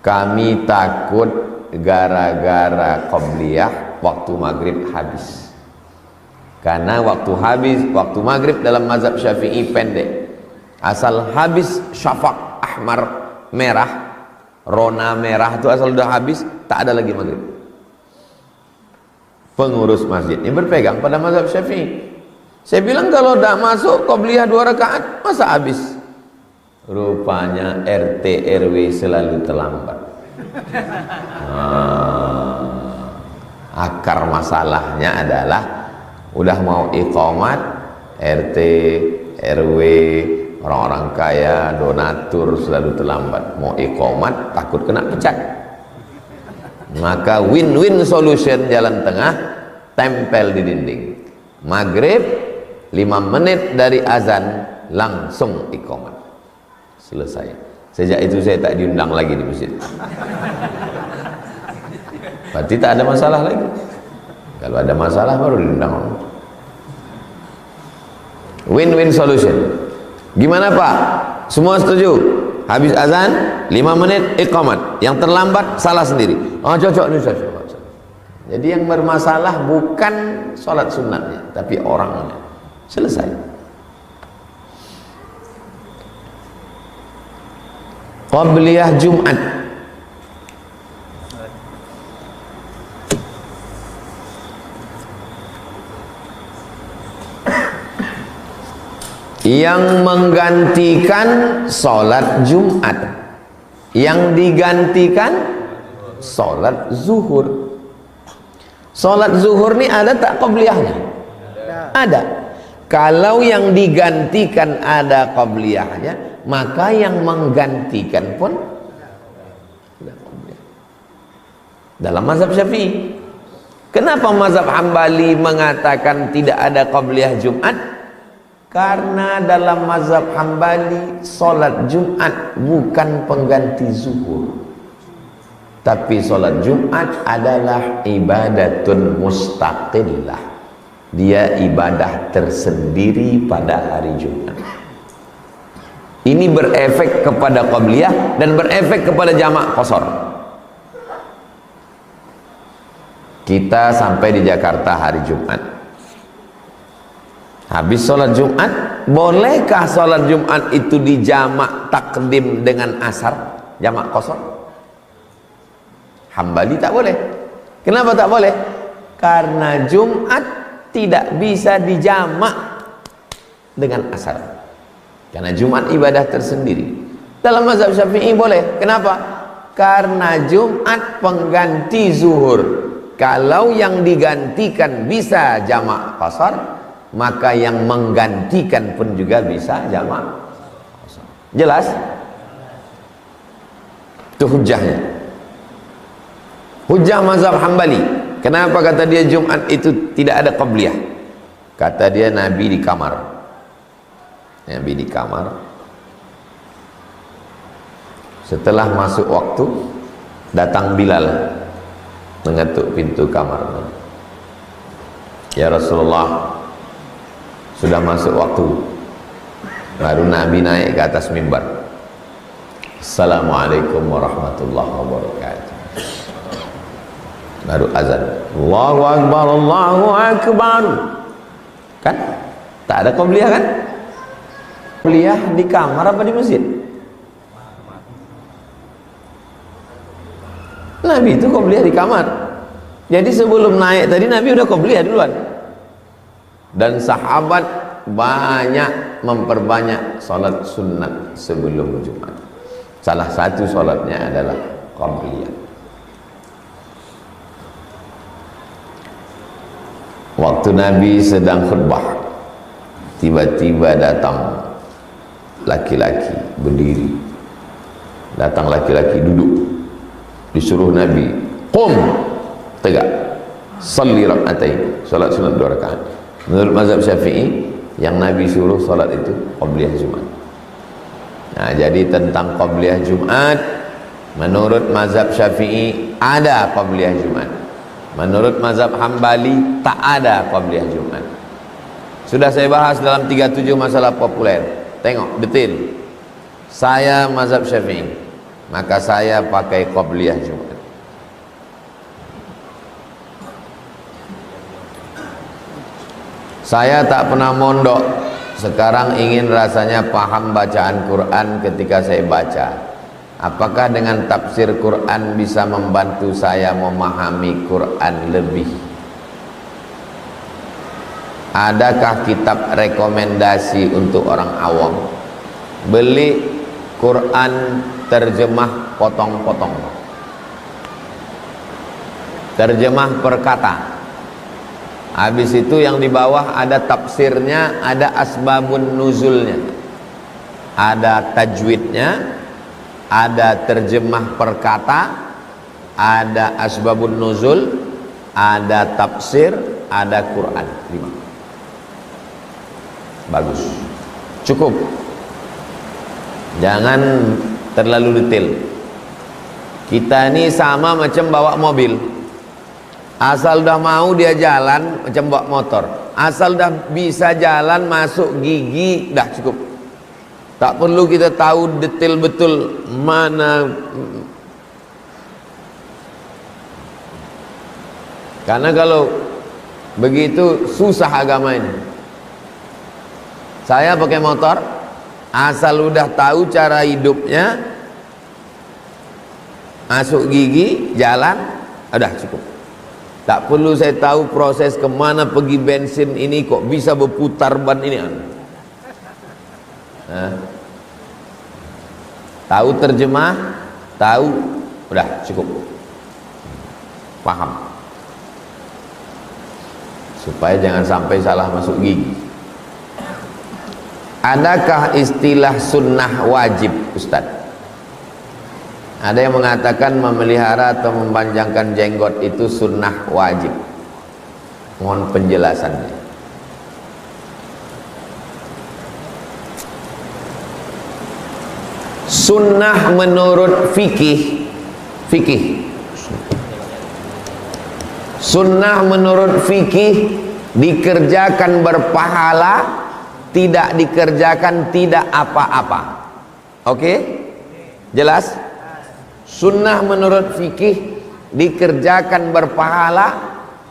Kami takut gara-gara qabliyah waktu maghrib habis. Karena waktu maghrib dalam mazhab Syafi'i pendek. Asal habis syafaq ahmar merah, rona merah itu asal udah habis, tak ada lagi maghrib. Pengurus masjid ini berpegang pada mazhab Syafi'i. Saya bilang kalau tak masuk qabliyah 2 rakaat, masa habis? Rupanya RT RW selalu terlambat. Akar masalahnya adalah udah mau iqamat, RT RW, orang-orang kaya, donatur selalu terlambat. Mau iqamat takut kena pecat. Maka win-win solution, jalan tengah, tempel di dinding. Maghrib 5 menit dari azan langsung iqamat. Selesai. Sejak itu saya tak diundang lagi di masjid. Berarti tak ada masalah lagi. Kalau ada masalah baru diundang. Win-win solution. Gimana Pak? Semua setuju? Habis azan 5 menit iqamat. Yang terlambat salah sendiri. Oh cocok nih, cocok. Jadi yang bermasalah bukan sholat sunatnya, tapi orangnya. Selesai. Qabliyah Jumat. Yang menggantikan sholat Jumat, yang digantikan sholat zuhur. Sholat zuhur ini ada tak qabliyahnya? Ada. Kalau yang digantikan ada qabliyahnya, maka yang menggantikan pun ada qabliyah. Dalam mazhab Syafi'i. Kenapa mazhab Hambali mengatakan tidak ada qabliyah Jumat? Karena dalam mazhab Hambali sholat Jumat bukan pengganti zuhur, tapi sholat Jumat adalah ibadatun mustaqillah. Dia ibadah tersendiri pada hari Jumat. Ini berefek kepada qabliyah dan berefek kepada jamak qasar. Kita sampai di Jakarta hari Jumat. Habis sholat Jumat, bolehkah sholat Jumat itu dijamak takdim dengan asar, jamak qasar? Hambali tak boleh. Kenapa tak boleh? Karena Jumat tidak bisa dijamak dengan asar. Karena Jumat ibadah tersendiri. Dalam mazhab Syafi'i boleh. Kenapa? Karena Jumat pengganti zuhur. Kalau yang digantikan bisa jamak qasar, maka yang menggantikan pun juga bisa jamak qasar. Jelas? Itu hujahnya. Hujah mazhab Hambali. Kenapa kata dia Jumat itu tidak ada qabliyah? Kata dia Nabi di kamar. Nabi di kamar. Setelah masuk waktu, datang Bilal mengetuk pintu kamar. Ya Rasulullah, sudah masuk waktu. Baru Nabi naik ke atas mimbar. Assalamualaikum warahmatullahi wabarakatuh. Baru azan. Allahu Akbar, Allahu Akbar. Kan? Tak ada qabliyah kan? Qabliyah di kamar apa di masjid? Nabi itu qabliyah di kamar. Jadi sebelum naik tadi Nabi udah qabliyah duluan. Dan sahabat banyak memperbanyak salat sunat sebelum Jumat. Salah satu salatnya adalah qabliyah. Waktu Nabi sedang khutbah, tiba-tiba datang laki-laki berdiri. Datang laki-laki duduk. Disuruh Nabi qum, tegak, salli rak'atain, salat sunat 2 rakaat. Menurut mazhab Syafi'i, yang Nabi suruh salat itu qabliyah Jumat. Nah, jadi tentang qabliyah Jumat, menurut mazhab Syafi'i ada qabliyah Jumat. Menurut mazhab Hambali tak ada qabliyah Jumat. Sudah saya bahas dalam 37 masalah populer. Tengok detail. Saya mazhab Syafi'i, maka saya pakai qabliyah Jumat. Saya tak pernah mondok, sekarang ingin rasanya paham bacaan Quran ketika saya baca. Apakah dengan tafsir Quran bisa membantu saya memahami Quran lebih? Adakah kitab rekomendasi untuk orang awam? Beli Quran terjemah potong-potong, terjemah per kata. Habis itu yang di bawah ada tafsirnya, ada asbabun nuzulnya, ada tajwidnya, ada terjemah per kata, ada asbabun nuzul, ada tafsir, ada Quran. 5. Bagus, cukup, jangan terlalu detail. Kita ini sama macam bawa mobil, asal udah mau dia jalan macam bawa motor, asal udah bisa jalan masuk gigi dah cukup. Tak perlu kita tahu detail betul mana, karena kalau begitu susah agama ini. Saya pakai motor, asal udah tahu cara hidupnya, masuk gigi jalan udah cukup. Tak perlu saya tahu proses kemana pergi bensin ini, kok bisa berputar ban ini. Tahu terjemah, tahu, udah cukup, paham, supaya jangan sampai salah masuk gigi. Adakah istilah sunnah wajib, Ustaz? Ada yang mengatakan memelihara atau memanjangkan jenggot itu sunnah wajib. Mohon penjelasannya. Sunnah menurut fikih, sunnah menurut fikih dikerjakan berpahala, tidak dikerjakan tidak apa-apa. Oke? Jelas? Sunnah menurut fikih dikerjakan berpahala,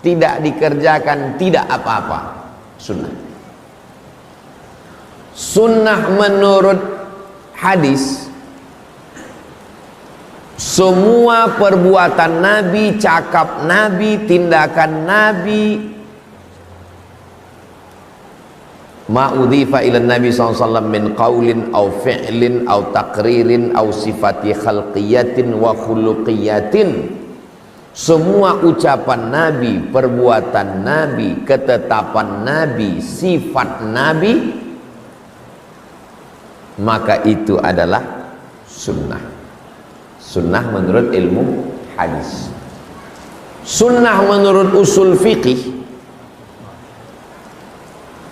tidak dikerjakan tidak apa-apa. Sunnah. Sunnah menurut hadis, semua perbuatan Nabi, cakap Nabi, tindakan Nabi, ma'udhifa ila Nabi SAW min qawlin au fi'lin au taqririn au sifati khalqiyatin wa khuluqiyatin, semua ucapan Nabi, perbuatan Nabi, ketetapan Nabi, sifat Nabi, maka itu adalah sunnah. Sunnah menurut ilmu hadis. Sunnah menurut usul fikih,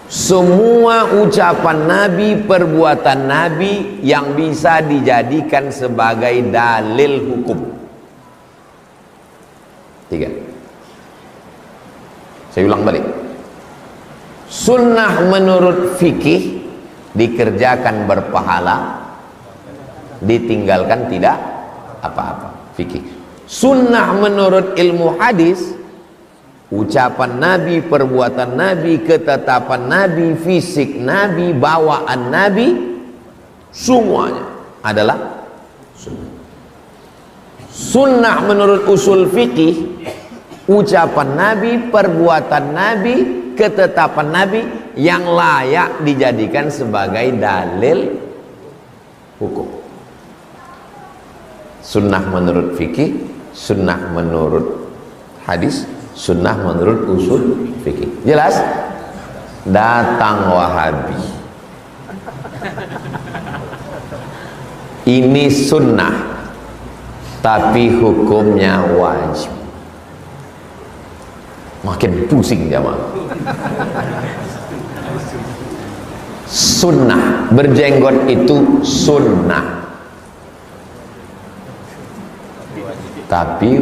semua ucapan Nabi, perbuatan Nabi yang bisa dijadikan sebagai dalil hukum. 3. Saya ulang balik. Sunnah menurut fikih dikerjakan berpahala, ditinggalkan tidak apa-apa. Fikih. Sunnah menurut ilmu hadis, ucapan Nabi, perbuatan Nabi, ketetapan Nabi, fisik Nabi, bawaan Nabi, semuanya adalah sunnah. Sunnah menurut usul fikih, ucapan Nabi, perbuatan Nabi, ketetapan Nabi yang layak dijadikan sebagai dalil hukum. Sunnah menurut fikih, sunnah menurut hadis, sunnah menurut usul fikih. Jelas? Datang Wahabi, ini sunnah tapi hukumnya wajib. makin pusing jamaah. Sunnah berjenggot itu sunnah, tapi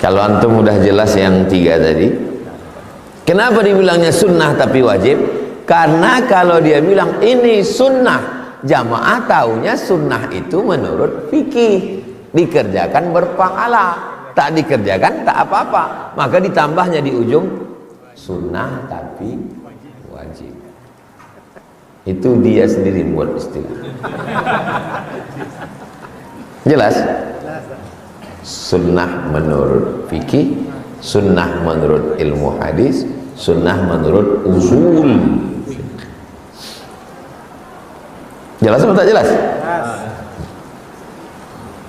kalau antum udah jelas yang tiga tadi, kenapa dibilangnya sunnah tapi wajib? Karena kalau dia bilang ini sunnah, jamaah taunya sunnah itu menurut fikih dikerjakan berpahala, tak dikerjakan tak apa-apa, maka ditambahnya di ujung sunnah tapi wajib. Itu dia sendiri buat istilah. Jelas? Sunnah menurut fikih, sunnah menurut ilmu hadis, sunnah menurut usul. Jelas atau tak jelas?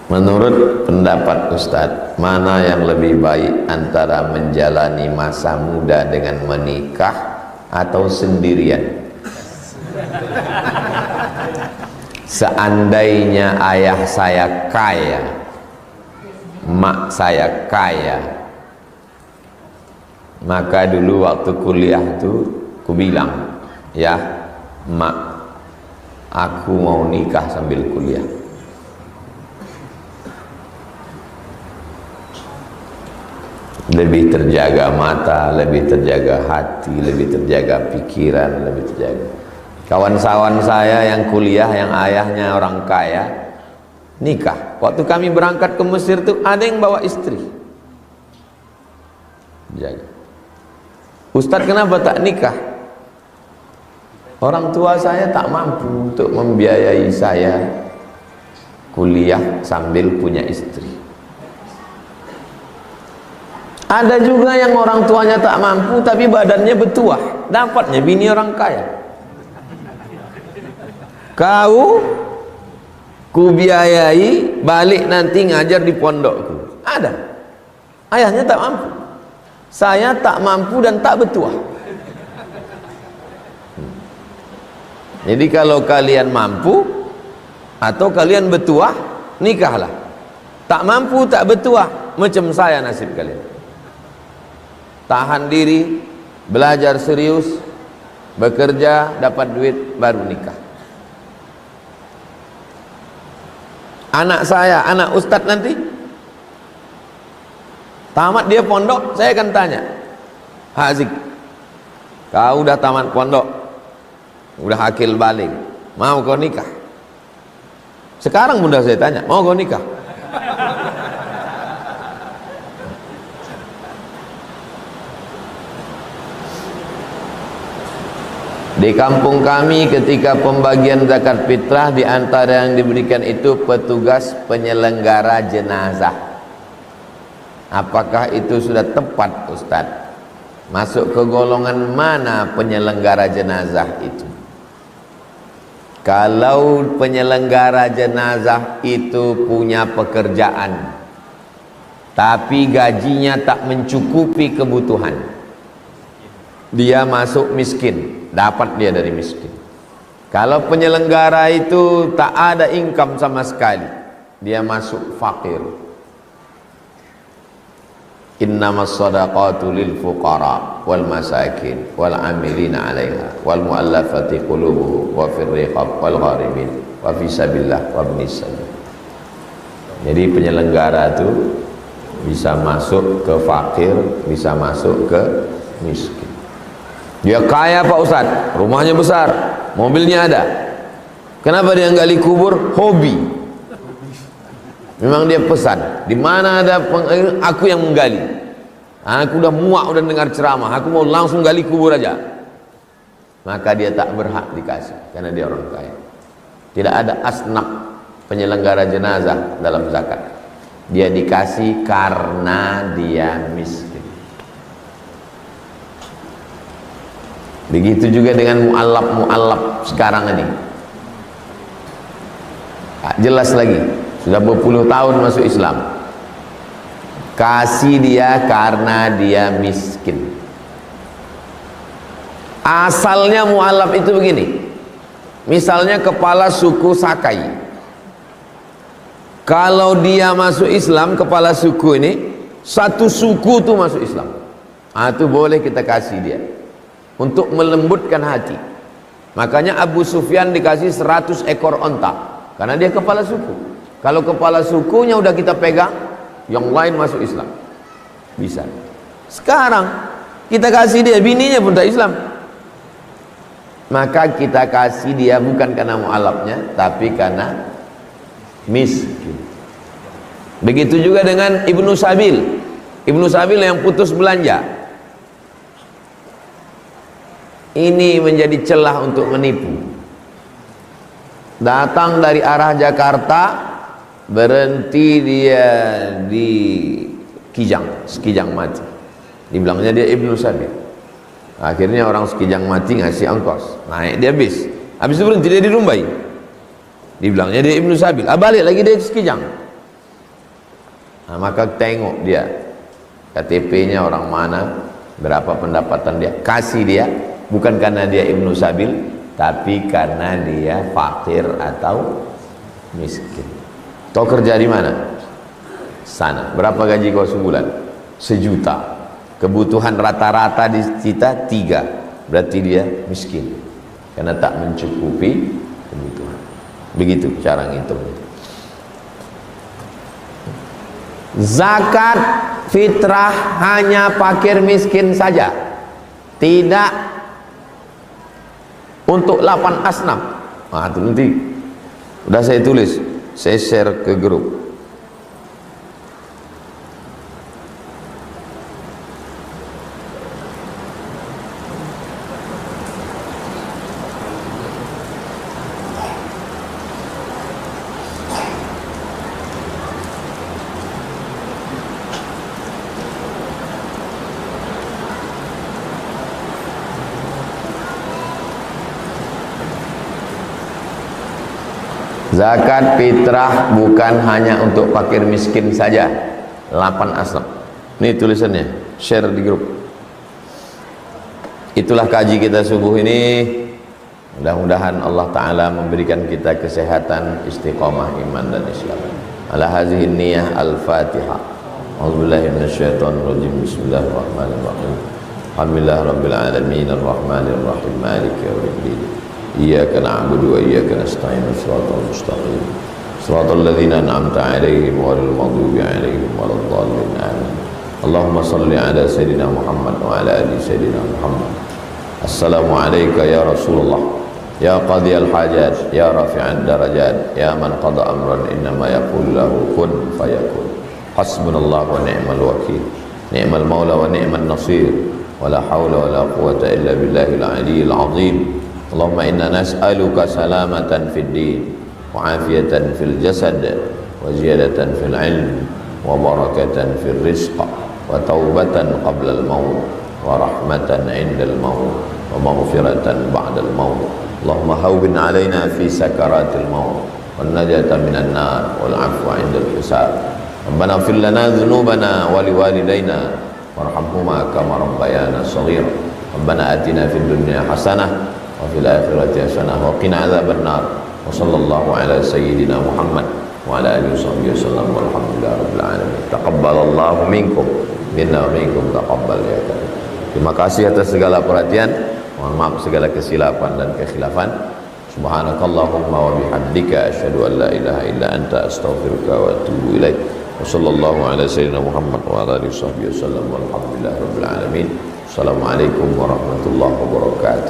Menurut pendapat Ustadz, mana yang lebih baik antara menjalani masa muda dengan menikah atau sendirian? Seandainya ayah saya kaya, mak saya kaya, maka dulu waktu kuliah itu ku bilang, ya mak, aku mau nikah sambil kuliah. Lebih terjaga mata, lebih terjaga hati, lebih terjaga pikiran, lebih terjaga. Kawan-kawan saya yang kuliah, yang ayahnya orang kaya, nikah. Waktu kami berangkat ke Mesir tuh ada yang bawa istri. Jaga. Ustadz kenapa tak nikah? Orang tua saya tak mampu untuk membiayai saya kuliah sambil punya istri. Ada juga yang orang tuanya tak mampu tapi badannya bertuah, dapatnya bini orang kaya. Kau ku biayai balik nanti ngajar di pondokku. Ada. Ayahnya tak mampu. Saya tak mampu dan tak bertuah. Jadi kalau kalian mampu atau kalian bertuah, nikahlah. Tak mampu, tak bertuah, macam saya nasib kalian. Tahan diri, belajar serius, bekerja, dapat duit, baru nikah. Anak saya, anak ustadz nanti tamat dia pondok, saya akan tanya, Hazik, kau udah tamat pondok, udah akil balik, mau kau nikah? Sekarang mudah saya tanya, mau kau nikah? Di kampung kami ketika pembagian zakat fitrah, di antara yang diberikan itu petugas penyelenggara jenazah. Apakah itu sudah tepat Ustadz? Masuk ke golongan mana penyelenggara jenazah itu? Kalau penyelenggara jenazah itu punya pekerjaan tapi gajinya tak mencukupi kebutuhan, dia masuk miskin, dapat dia dari miskin. Kalau penyelenggara itu tak ada income sama sekali, dia masuk fakir. Innamas shadaqatu lil fuqara wal masakin wal amilina 'alaiha wal mu'allafati qulubuhum wa fir riqab wal gharimin wa fi sabilillah wa ibnis sabil. Jadi penyelenggara itu bisa masuk ke fakir, bisa masuk ke miskin. Dia kaya Pak Ustadz, rumahnya besar, mobilnya ada. Kenapa dia gali kubur? Hobi. Memang dia pesan, di mana ada aku yang menggali. Aku udah muak udah dengar ceramah, aku mau langsung gali kubur aja. Maka dia tak berhak dikasih karena dia orang kaya. Tidak ada asnaf penyelenggara jenazah dalam zakat. Dia dikasih karena dia miskin. Begitu juga dengan mu'allaf sekarang ini. Jelas lagi, sudah berpuluh tahun masuk Islam. Kasih dia karena dia miskin. Asalnya mu'allaf itu begini. Misalnya kepala suku Sakai, Kalau dia masuk Islam, kepala suku ini, satu suku tuh masuk Islam, itu boleh kita kasih dia untuk melembutkan hati. Makanya Abu Sufyan dikasih 100 ekor onta karena dia kepala suku. Kalau kepala sukunya udah kita pegang, yang lain masuk Islam bisa. Sekarang kita kasih dia, bininya pun tak Islam, maka kita kasih dia bukan karena mualafnya, tapi karena miskin. Begitu juga dengan Ibnu Sabil. Ibnu Sabil yang putus belanja, ini menjadi celah untuk menipu. Datang dari arah Jakarta, berhenti dia di Sekijang, Sekijang mati. Dibilangnya dia Ibnu Sabil. Akhirnya orang Sekijang mati ngasih ongkos, naik dia bis. Habis itu berhenti dia di Rumbai. Dibilangnya dia Ibnu Sabil. Balik lagi dia ke Sekijang. Maka tengok dia KTP-nya orang mana, berapa pendapatan dia, kasih dia, bukan karena dia Ibnu Sabil, tapi karena dia fakir atau miskin. Kau kerja di mana? Sana. Berapa gaji kau sebulan? 1 juta. Kebutuhan rata-rata di kita 3, berarti dia miskin karena tak mencukupi kebutuhan. Begitu cara ngitung. Zakat fitrah hanya fakir miskin saja, tidak untuk 8 asnaf. Itu nanti udah saya tulis, saya share ke grup. Zakat fitrah bukan hanya untuk fakir miskin saja, 8 asnaf. Ini tulisannya, share di grup. Itulah kaji kita subuh ini. Mudah-mudahan Allah Ta'ala memberikan kita kesehatan, istiqamah iman dan Islam. Ala hazihi niyah al-fatihah. A'udzubillahi minasyaitonirrajim. Bismillahirrahmanirrahim. Alhamdulillah rabbil alamin arrahmanir rahim maliki yaumiddin. Iyyaka na'budu wa iyyaka nasta'in shiratal mustaqim shiratal ladzina an'amta 'alaihim ghairil maghdubi 'alaihim waladdallin amin. Allahumma shalli 'ala sayidina Muhammad wa 'ala ali sayidina Muhammad. Assalamu alayka ya Rasulullah, ya qadiyal hajat, ya rafi'ad darajat, ya man qada amran innama yaqulu lahu kun fayakun. Hasbunallahu wa ni'mal wakil, ni'mal maula wa ni'man nasir, wa la hawla wa la quwwata illa billahil aliyyil azim. Allahumma inna nas'aluka salamatan fid din wa afiyatan fil jasad wa ziyadatan fil ilm wa barakatan fil rizq wa taubatan qabla al maut wa rahmatan 'inda al maut wa maghfiratan ba'da al maut. Allahumma hawwin 'alaina fi sakaratil maut wan najata minan nar wal 'afwa 'inda al hisab. Rabbana ighfir lana dhunubana wa liwalidayna warhamhuma kama rabbayana shaghira. Rabbana atina fid dunya hasanah wa fil akhirati hasanah wa qina adzabannar. Wa sallallahu ala sayyidina Muhammad wa ala alihi wasallam walhamdulillahi rabbil alamin. Taqabbalallahu minkum minna wa minkum taqabbal ya karim. Terima kasih atas segala perhatian. Mohon maaf segala kesilapan dan kekhilafan. Subhanakallahumma wa bihamdika asyhadu an la ilaha illa anta astaghfiruka wa atubu ilaik. Wa sallallahu ala sayyidina Muhammad wa ala alihi wasallam walhamdulillahi rabbil alamin. Assalamualaikum warahmatullahi wabarakatuh.